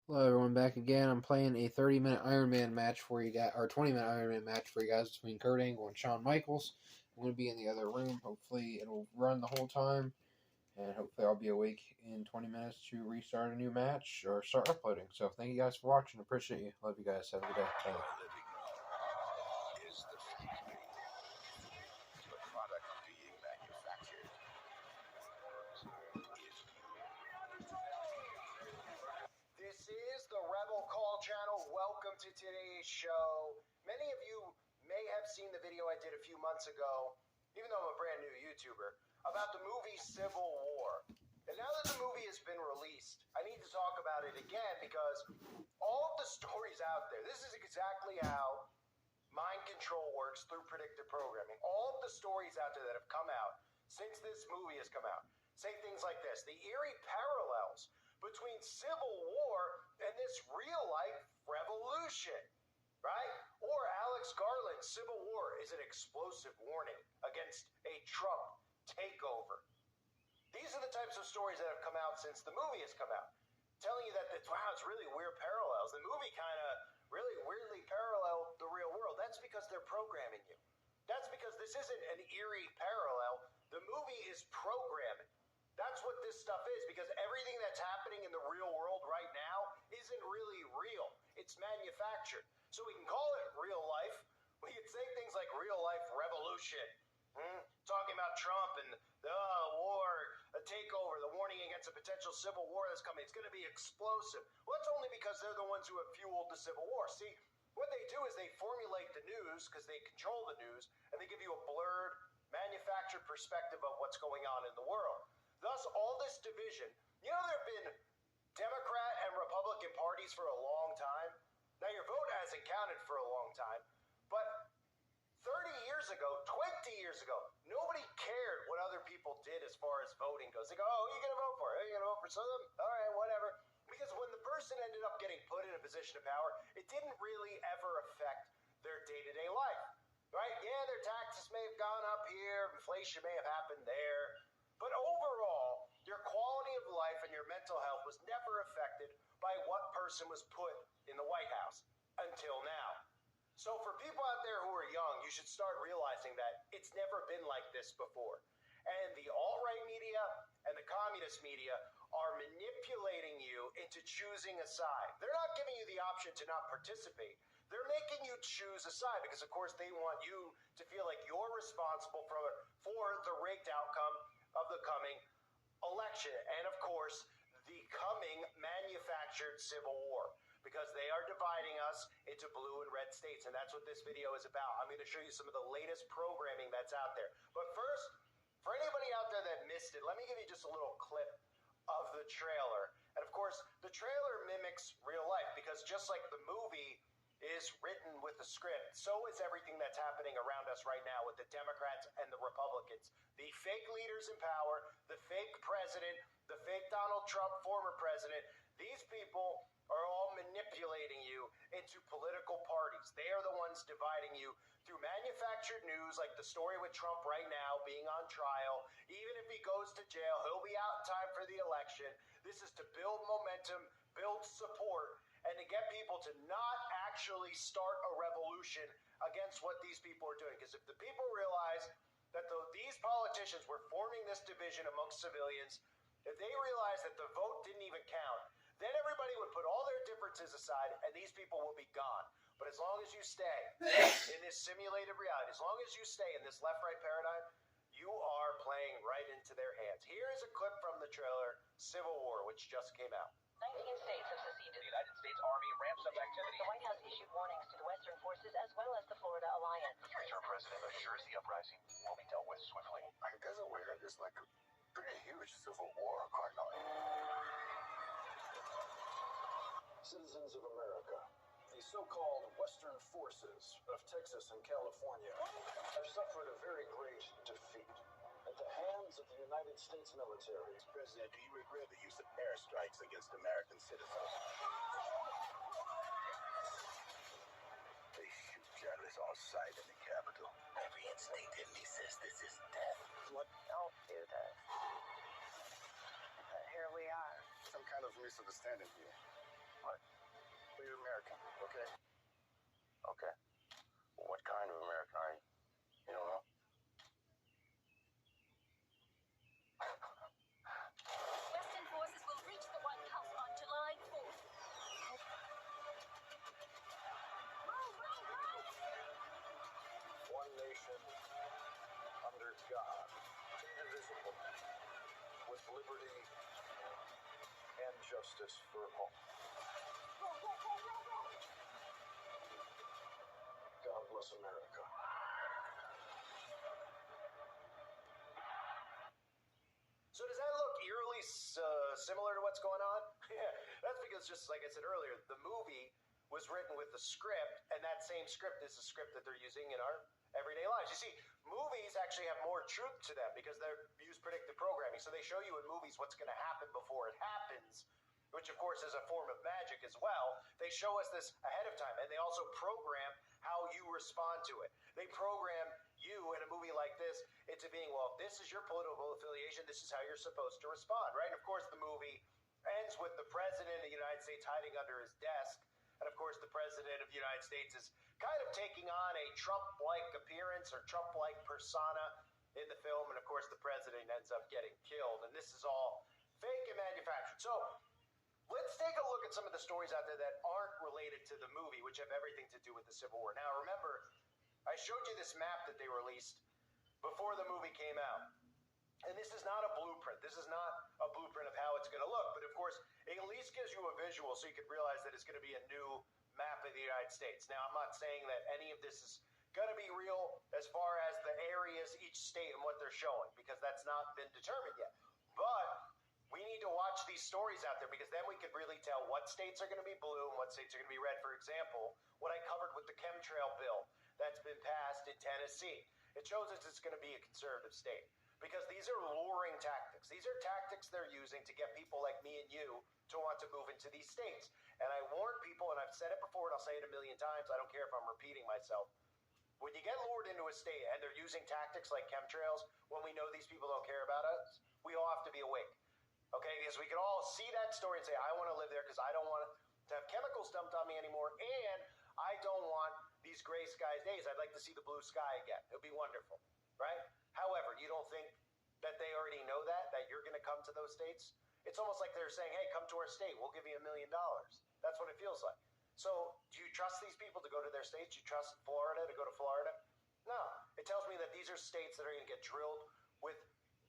Hello everyone, back again. I'm playing a 30-minute Ironman match for you guys, or 20-minute Ironman match for you guys between Kurt Angle and Shawn Michaels. I'm going to be in the other room. Hopefully it'll run the whole time, and hopefully I'll be awake in 20 minutes to restart a new match or start uploading. So thank you guys for watching. Appreciate you. Love you guys. Have a good day. Bye. This is the Rebel Call channel. Welcome to today's show. Many of you may have seen the video I did a few months ago, even though I'm a brand new YouTuber, about the movie Civil War. And now that the movie has been released, I need to talk about it again because all of the stories out there, this is exactly how mind control works through predictive programming. All of the stories out there that have come out since this movie has come out say things like this: the eerie parallels between Civil War and this real-life revolution, right? Or Alex Garland's Civil War is an explosive warning against a Trump takeover. These are the types of stories that have come out since the movie has come out, telling you that, wow, it's really weird parallels. The movie kind of really weirdly paralleled the real world. That's because they're programming you. That's because this isn't an eerie parallel. The movie is programming. That's what this stuff is, because everything that's happening in the real world right now isn't really real. It's manufactured. So we can call it real life. We can say things like real life revolution. Talking about Trump and the war, a takeover, the warning against a potential civil war that's coming. It's going to be explosive. Well, that's only because they're the ones who have fueled the Civil War. See, what they do is they formulate the news because they control the news, and they give you a blurred, manufactured perspective of what's going on in the world. Thus, all this division. You know, there have been Democrat and Republican parties for a long time. Now, your vote hasn't counted for a long time, but 30 years ago, 20 years ago, nobody cared what other people did as far as voting goes. They go, oh, who are you going to vote for? Are you going to vote for Southern? All right, whatever. Because when the person ended up getting put in a position of power, it didn't really ever affect their day-to-day life, right? Yeah, their taxes may have gone up here, inflation may have happened there, but overall, your quality of life and your mental health was never affected by what person was put in the White House until now. So for people out there who are young, you should start realizing that it's never been like this before. And the alt-right media and the communist media are manipulating you into choosing a side. They're not giving you the option to not participate. They're making you choose a side because, of course, they want you to feel like you're responsible for the rigged outcome of the coming election. And, of course, the coming manufactured Civil War, because they are dividing us into blue and red states, and that's what this video is about. I'm going to show you some of the latest programming that's out there. But first, for anybody out there that missed it, let me give you just a little clip of the trailer. And of course, the trailer mimics real life, because just like the movie is written with the script, so is everything that's happening around us right now with the Democrats and the Republicans. The fake leaders in power, the fake president, the fake Donald Trump, former president, these people are all manipulating you into political parties. They are the ones dividing you through manufactured news, like the story with Trump right now being on trial. Even if he goes to jail, he'll be out in time for the election. This is to build momentum, build support, and to get people to not actually start a revolution against what these people are doing. Because if the people realize that these politicians were forming this division amongst civilians, if they realize that the vote didn't even count, then everybody would put all their differences aside and these people will be gone. But as long as you stay in this simulated reality, as long as you stay in this left-right paradigm, you are playing right into their hands. Here is a clip from the trailer, Civil War, which just came out. 19 states have seceded. The United States Army ramps up activity. The White House issued warnings to the Western forces as well as the Florida Alliance. The future president assures the uprising will be dealt with swiftly. I guess aware there's like a pretty huge civil war going on. Citizens of America, the so-called Western forces of Texas and California have suffered a very great defeat at the hands of the United States military. President, do you regret the use of airstrikes against American citizens? They shoot journalists on sight in the Capitol. Every instinct in me says this is death. What? Don't do this. But here we are. Some kind of misunderstanding here. What? indivisible, with liberty and justice for all. God bless America. So does that look eerily similar to what's going on? Yeah, that's because, just like I said earlier, the movie was written with the script, and that same script is the script that they're using in our everyday lives. You see, movies actually have more truth to them because they use predictive programming. So they show you in movies what's going to happen before it happens, which of course is a form of magic as well. They show us this ahead of time, and they also program how you respond to it. They program you in a movie like this into being, well, this is your political affiliation, this is how you're supposed to respond, right? And of course, the movie ends with the president of the United States hiding under his desk. And of course, the president of the United States is kind of taking on a Trump-like appearance or Trump-like persona in the film. And of course, the president ends up getting killed. And this is all fake and manufactured. So let's take a look at some of the stories out there that aren't related to the movie, which have everything to do with the Civil War. Now, remember, I showed you this map that they released before the movie came out. And this is not a blueprint. This is not a blueprint of how it's going to look. But of course, it at least gives you a visual so you can realize that it's going to be a new map of the United States. Now, I'm not saying that any of this is going to be real as far as the areas, each state, and what they're showing, because that's not been determined yet. But we need to watch these stories out there, because then we could really tell what states are going to be blue and what states are going to be red. For example, what I covered with the chemtrail bill that's been passed in Tennessee. It shows us it's going to be a conservative state, because these are luring tactics. These are tactics they're using to get people like me and you to want to move into these states. And I warn people, and I've said it before, and I'll say it a million times, I don't care if I'm repeating myself. When you get lured into a state and they're using tactics like chemtrails, when we know these people don't care about us, we all have to be awake. Okay, because we can all see that story and say, I want to live there because I don't want to have chemicals dumped on me anymore, and I don't want these gray skies days. I'd like to see the blue sky again. It would be wonderful, right? However, you don't think that they already know that you're going to come to those states? It's almost like they're saying, hey, come to our state. We'll give you $1 million. That's what it feels like. So do you trust these people to go to their states? Do you trust Florida to go to Florida? No. It tells me that these are states that are going to get drilled with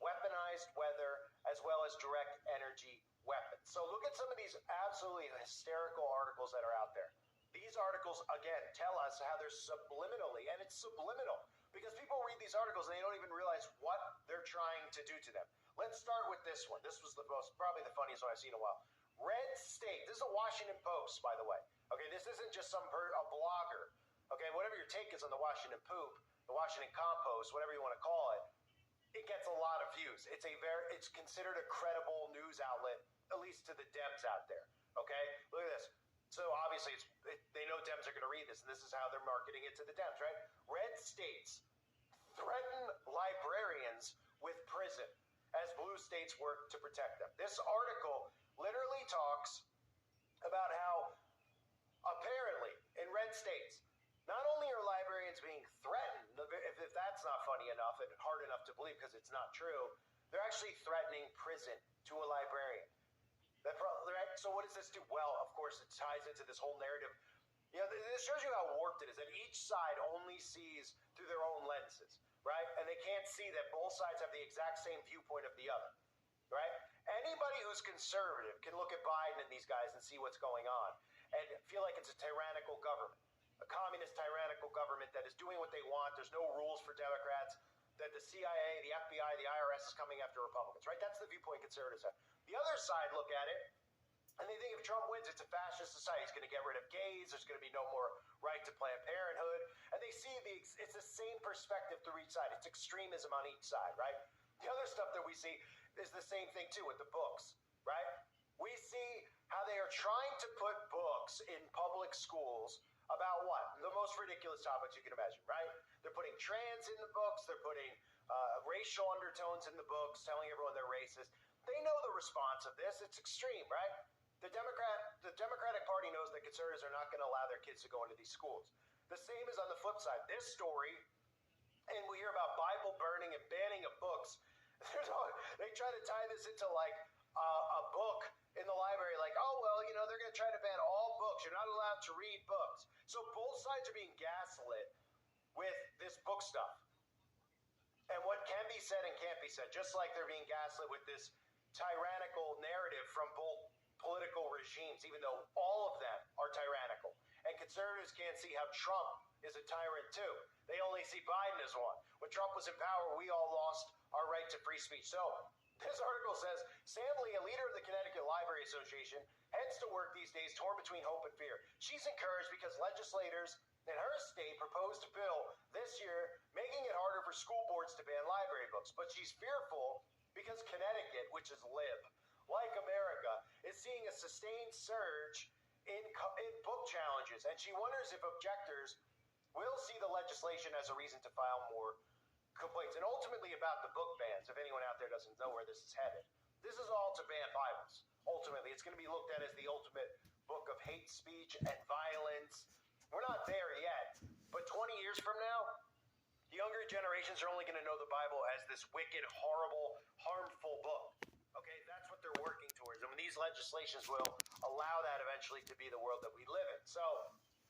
weaponized weather as well as direct energy weapons. So look at some of these absolutely hysterical articles that are out there. These articles, again, tell us how they're subliminally, and it's subliminal, because people read these articles and they don't even realize what they're trying to do to them. Let's start with this one. This was probably the funniest one I've seen in a while. Red state. This is a Washington Post, by the way. Okay, this isn't just a blogger. Okay, whatever your take is on the Washington Poop, the Washington Compost, whatever you want to call it, it gets a lot of views. It's considered a credible news outlet, at least to the Dems out there. Okay, look at this. So obviously, they know Dems are going to read this, and this is how they're marketing it to the Dems, right? Red states threaten librarians with prison as blue states work to protect them. This article literally talks about how apparently in red states, not only are librarians being threatened, if that's not funny enough and hard enough to believe because it's not true, they're actually threatening prison to a librarian. Right? So what does this do? Well, of course, it ties into this whole narrative. You know, this shows you how warped it is, that each side only sees through their own lenses, right? And they can't see that both sides have the exact same viewpoint of the other, right? Anybody who's conservative can look at Biden and these guys and see what's going on and feel like it's a tyrannical government, a communist tyrannical government that is doing what they want. There's no rules for Democrats, that the CIA, the FBI, the IRS is coming after Republicans, right? That's the viewpoint conservatives have. The other side look at it, and they think if Trump wins, it's a fascist society. He's going to get rid of gays. There's going to be no more right to Planned Parenthood. And they see it's the same perspective through each side. It's extremism on each side, right? The other stuff that we see is the same thing, too, with the books, right? We see how they are trying to put books in public schools about what? The most ridiculous topics you can imagine, right? They're putting trans in the books. They're putting racial undertones in the books, telling everyone they're racist. They know the response of this. It's extreme, right? The Democratic Party knows that conservatives are not going to allow their kids to go into these schools. The same is on the flip side. This story, and we hear about Bible burning and banning of books. They try to tie this into like a book in the library, like, oh, well, you know, they're going to try to ban all books. You're not allowed to read books. So both sides are being gaslit with this book stuff. and what can be said and can't be said, just like they're being gaslit with this tyrannical narrative from both political regimes, even though all of them are tyrannical. And conservatives can't see how Trump is a tyrant too. They only see Biden as one. When Trump was in power, we all lost our right to free speech. So this article says, Sam Lee, a leader of the Connecticut Library Association, heads to work these days torn between hope and fear. She's encouraged because legislators in her state proposed a bill this year making it harder for school boards to ban library books. But she's fearful because Connecticut, which is lib, like America, is seeing a sustained surge in book challenges. And she wonders if objectors will see the legislation as a reason to file more complaints. And ultimately about the book bans, if anyone out there doesn't know where this is headed. This is all to ban Bibles. Ultimately, it's going to be looked at as the ultimate book of hate speech and violence. We're not there yet, but 20 years from now, younger generations are only going to know the Bible as this wicked, horrible, harmful book. Okay, that's what they're working towards. And these legislations will allow that eventually to be the world that we live in. So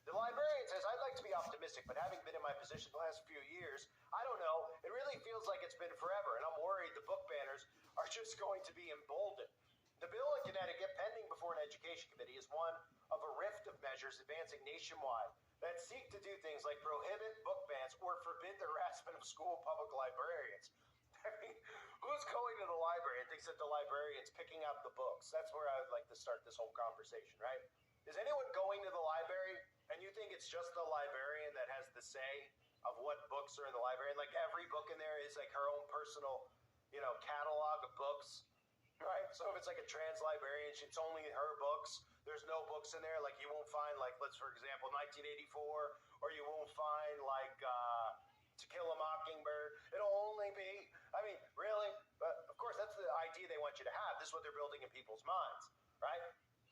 the librarian says, I'd like to be optimistic, but having been in my position the last few years, I don't know, it really feels like it's been forever. And I'm worried the book banners are just going to be emboldened. The bill in Connecticut, pending before an education committee, is one of a rift of measures advancing nationwide that seek to do things like prohibit book bans or forbid the harassment of school public librarians. I mean, who's going to the library and thinks that the librarian's picking out the books? That's where I would like to start this whole conversation, right? Is anyone going to the library and you think it's just the librarian that has the say of what books are in the library? And like every book in there is like her own personal, catalog of books. Right, so if it's like a trans librarian, it's only her books. There's no books in there. Like you won't find, like, let's for example, 1984, or you won't find like To Kill a Mockingbird. It'll only be, I mean, really. But of course, that's the idea they want you to have. This is what they're building in people's minds, right?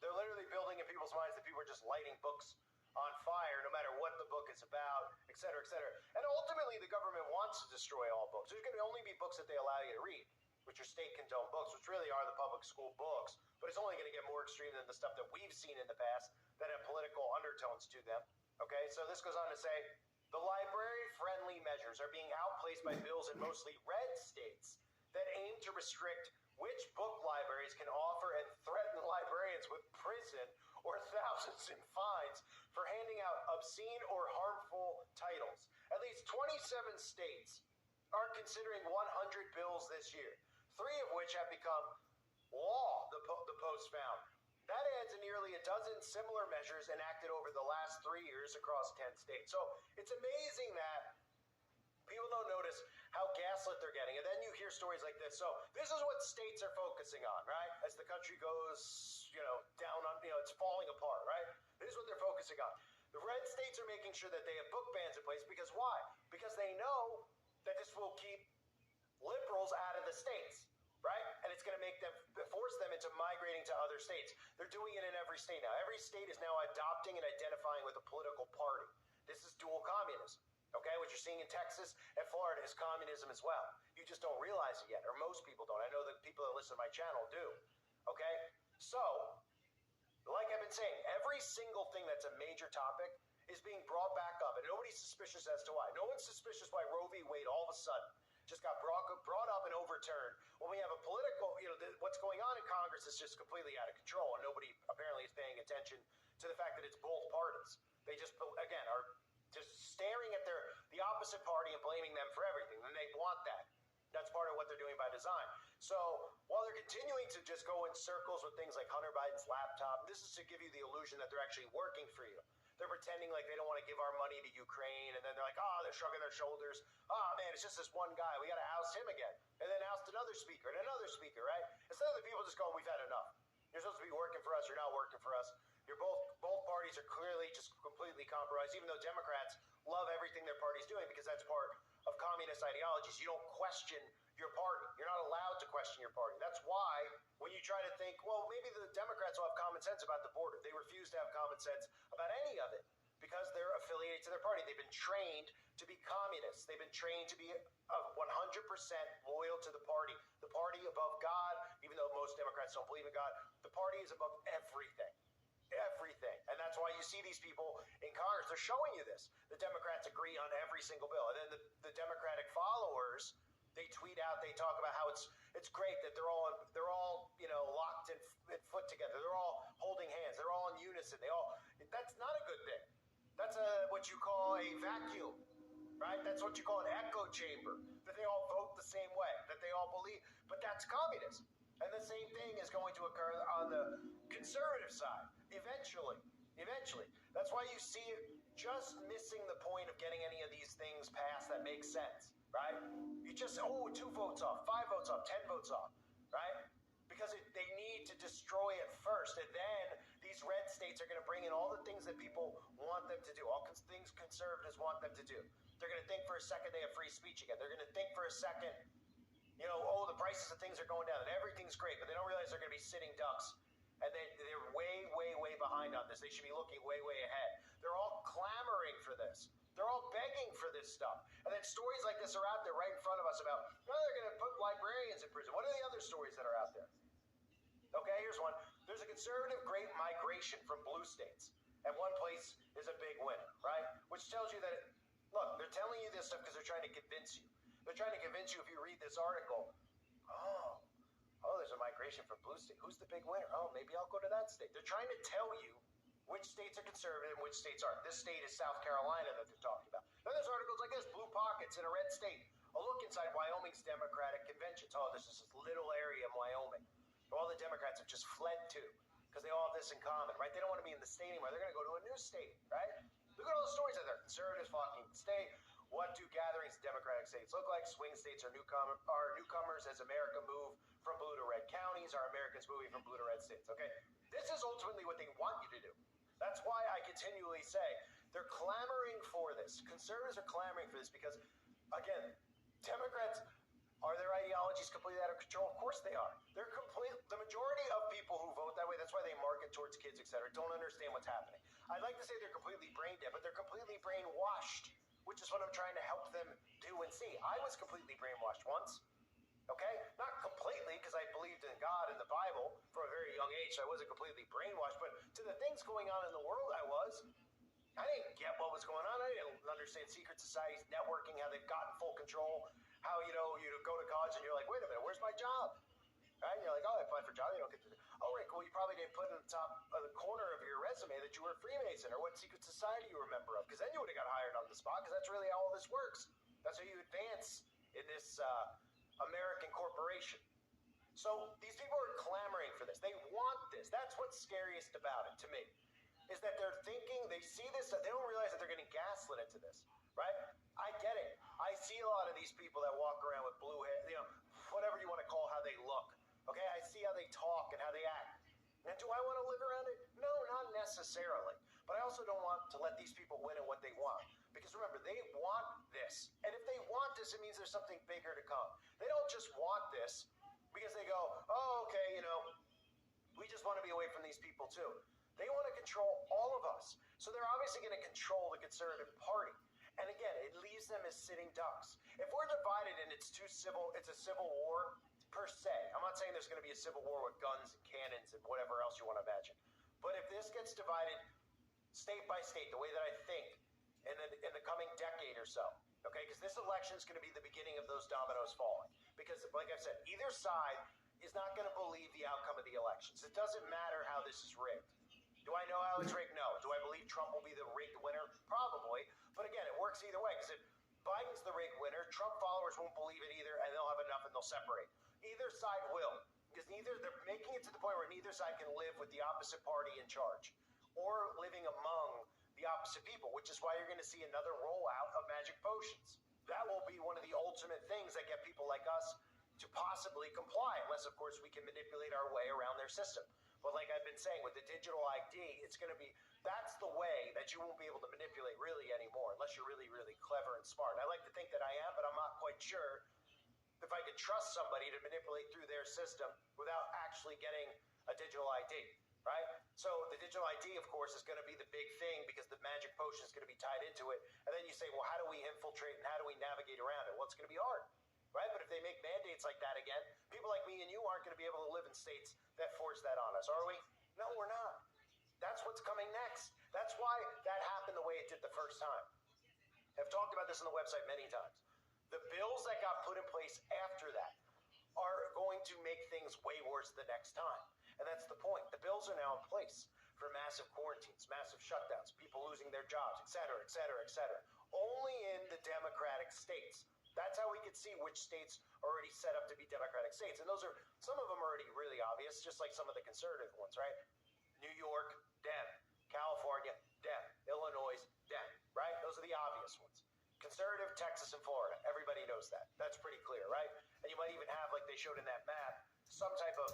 They're literally building in people's minds that people are just lighting books on fire, no matter what the book is about, et cetera, et cetera. And ultimately, the government wants to destroy all books. There's going to only be books that they allow you to read, which are state-condoned books, which really are the public school books. But it's only going to get more extreme than the stuff that we've seen in the past that have political undertones to them. Okay, so this goes on to say, the library-friendly measures are being outplaced by bills in mostly red states that aim to restrict which book libraries can offer and threaten librarians with prison or thousands in fines for handing out obscene or harmful titles. At least 27 states are considering 100 bills this year, 3 of which have become law, the Post found. That adds nearly a dozen similar measures enacted over the last 3 years across 10 states. So it's amazing that people don't notice how gaslit they're getting. And then you hear stories like this. So this is what states are focusing on, right? As the country goes, down on, it's falling apart, right? This is what they're focusing on. The red states are making sure that they have book bans in place because why? Because they know that this will keep liberals out of the states, right? And it's going to force them into migrating to other states. They're doing it in every state now. Every state is now adopting and identifying with a political party. This is dual communism, okay? What you're seeing in Texas and Florida is communism as well. You just don't realize it yet, or most people don't. I know that people that listen to my channel do, okay? So, like I've been saying, every single thing that's a major topic is being brought back up, and nobody's suspicious as to why. No one's suspicious why Roe v. Wade all of a sudden just got brought up and overturned when we have a political, what's going on in Congress is just completely out of control, and nobody apparently is paying attention to the fact that it's both parties. They just, again, are just staring at the opposite party and blaming them for everything, and they want that. That's part of what they're doing by design. So while they're continuing to just go in circles with things like Hunter Biden's laptop, this is to give you the illusion that they're actually working for you. They're pretending like they don't want to give our money to Ukraine, and then they're like, they're shrugging their shoulders. Man, it's just this one guy. We got to oust him again. And then oust another speaker, right? Instead of the people just going, we've had enough. You're supposed to be working for us. You're not working for us. You're both parties are clearly just completely compromised, even though Democrats love everything their party's doing because that's part of communist ideologies. You don't question your party. You're not allowed to question your party. That's why when you try to think, well, maybe the Democrats will have common sense about the border, they refuse to have common sense about any of it because they're affiliated to their party. They've been trained to be communists. They've been trained to be 100% loyal to the party above God, even though most Democrats don't believe in God. The party is above everything. Everything. And that's why you see these people in Congress. They're showing you this. The Democrats agree on every single bill. And then the Democratic followers They tweet out, they talk about how it's great that they're all locked in foot together. They're all holding hands. They're all in unison. That's not a good thing. That's what you call a vacuum, right? That's what you call an echo chamber. That they all vote the same way. That they all believe. But that's communism. And the same thing is going to occur on the conservative side eventually. That's why you see it just missing the point of getting any of these things passed that make sense, right? You just, 2 votes off, 5 votes off, 10 votes off, right? Because they need to destroy it first. And then these red states are going to bring in all the things that people want them to do, all things conservatives want them to do. They're going to think for a second they have free speech again. They're going to think for a second, the prices of things are going down and everything's great, but they don't realize they're going to be sitting ducks. And they're way, way, way behind on this. They should be looking way, way ahead. They're all clamoring for this. They're all begging for this stuff. And then stories like this are out there right in front of us about, they're going to put librarians in prison. What are the other stories that are out there? Okay, here's one. There's a conservative great migration from blue states. And one place is a big winner, right? Which tells you that, look, they're telling you this stuff because they're trying to convince you. They're trying to convince you if you read this article, there's a migration from blue state. Who's the big winner? Maybe I'll go to that state. They're trying to tell you which states are conservative and which states aren't. This state is South Carolina that they're talking about. Then there's articles like this, blue pockets in a red state. A look inside Wyoming's Democratic conventions. There's this little area in Wyoming where all the Democrats have just fled to because they all have this in common, right? They don't want to be in the state anymore. They're going to go to a new state, right? Look at all the stories out there. Conservatives flocking to the state. What do gatherings in Democratic states look like? Swing states are newcomers as America move from blue to red counties. Are Americans moving from blue to red states? Okay, this is ultimately what they want you to do. That's why I continually say they're clamoring for this. Conservatives are clamoring for this because, again, Democrats, are their ideologies completely out of control? Of course they are. The majority of people who vote that way, that's why they market towards kids, etc., don't understand what's happening. I'd like to say they're completely brain dead, but they're completely brainwashed, which is what I'm trying to help them do and see. I was completely brainwashed once. Okay? Not completely, because I believed in God and the Bible from a very young age, so I wasn't completely brainwashed, but to the things going on in the world I didn't get what was going on. I didn't understand secret societies, networking, how they've gotten full control, how, you go to college and you're like, wait a minute, where's my job? Right? And you're like, I applied for a job, you don't get to do it. Oh, right, cool, you probably didn't put in the top of the corner of your resume that you were a Freemason or what secret society you were a member of, because then you would have got hired on the spot, because that's really how all this works. That's how you advance in this American corporation. So these people are clamoring for this. They want this. That's what's scariest about it to me, is that they're thinking, they see this, they don't realize that they're getting gaslit into this, right? I get it. I see a lot of these people that walk around with blue hair, whatever you want to call how they look. Okay, I see how they talk and how they act. And do I want to live around it? No, not necessarily. But I also don't want to let these people win at what they want. Because remember, they want this. And if they want this, it means there's something bigger to come. They don't just want this because they go, okay, we just want to be away from these people too. They want to control all of us. So they're obviously going to control the conservative party. And again, it leaves them as sitting ducks. If we're divided and it's a civil war per se. I'm not saying there's going to be a civil war with guns and cannons and whatever else you want to imagine. But if this gets divided state by state, the way that I think in the coming decade or so, okay, because this election is going to be the beginning of those dominoes falling. Because, like I've said, either side is not going to believe the outcome of the elections. It doesn't matter how this is rigged. Do I know how it's rigged? No. Do I believe Trump will be the rigged winner? Probably. But again, it works either way. Because if Biden's the rigged winner, Trump followers won't believe it either, and they'll have enough and they'll separate. Either side will. Because they're making it to the point where neither side can live with the opposite party in charge. Or living among the opposite people, which is why you're going to see another rollout of magic potions. That will be one of the ultimate things that get people like us to possibly comply, unless, of course, we can manipulate our way around their system. But like I've been saying, with the digital ID, that's the way that you won't be able to manipulate really anymore, unless you're really, really clever and smart. I like to think that I am, but I'm not quite sure if I can trust somebody to manipulate through their system without actually getting a digital ID, right? So the digital ID, of course, is going to be the big thing because the magic potion is going to be tied into it. And then you say, well, how do we infiltrate and how do we navigate around it? Well, it's going to be hard, right? But if they make mandates like that again, people like me and you aren't going to be able to live in states that force that on us, are we? No, we're not. That's what's coming next. That's why that happened the way it did the first time. I've talked about this on the website many times. The bills that got put in place after that are going to make things way worse the next time. And that's the point. The bills are now in place for massive quarantines, massive shutdowns, people losing their jobs, et cetera, et cetera, et cetera. Only in the Democratic states. That's how we could see which states are already set up to be Democratic states. And those are, some of them are already really obvious, just like some of the conservative ones, right? New York, Dem. California, Dem. Illinois, Dem, right? Those are the obvious ones. Conservative, Texas, and Florida. Everybody knows that. That's pretty clear, right? And you might even have, like they showed in that map, some type of,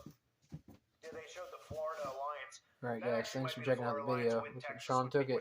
they showed the Florida alliance. Alright That guys, actually thanks might for be the checking out the Florida video. alliance with Texas Shawn took it. which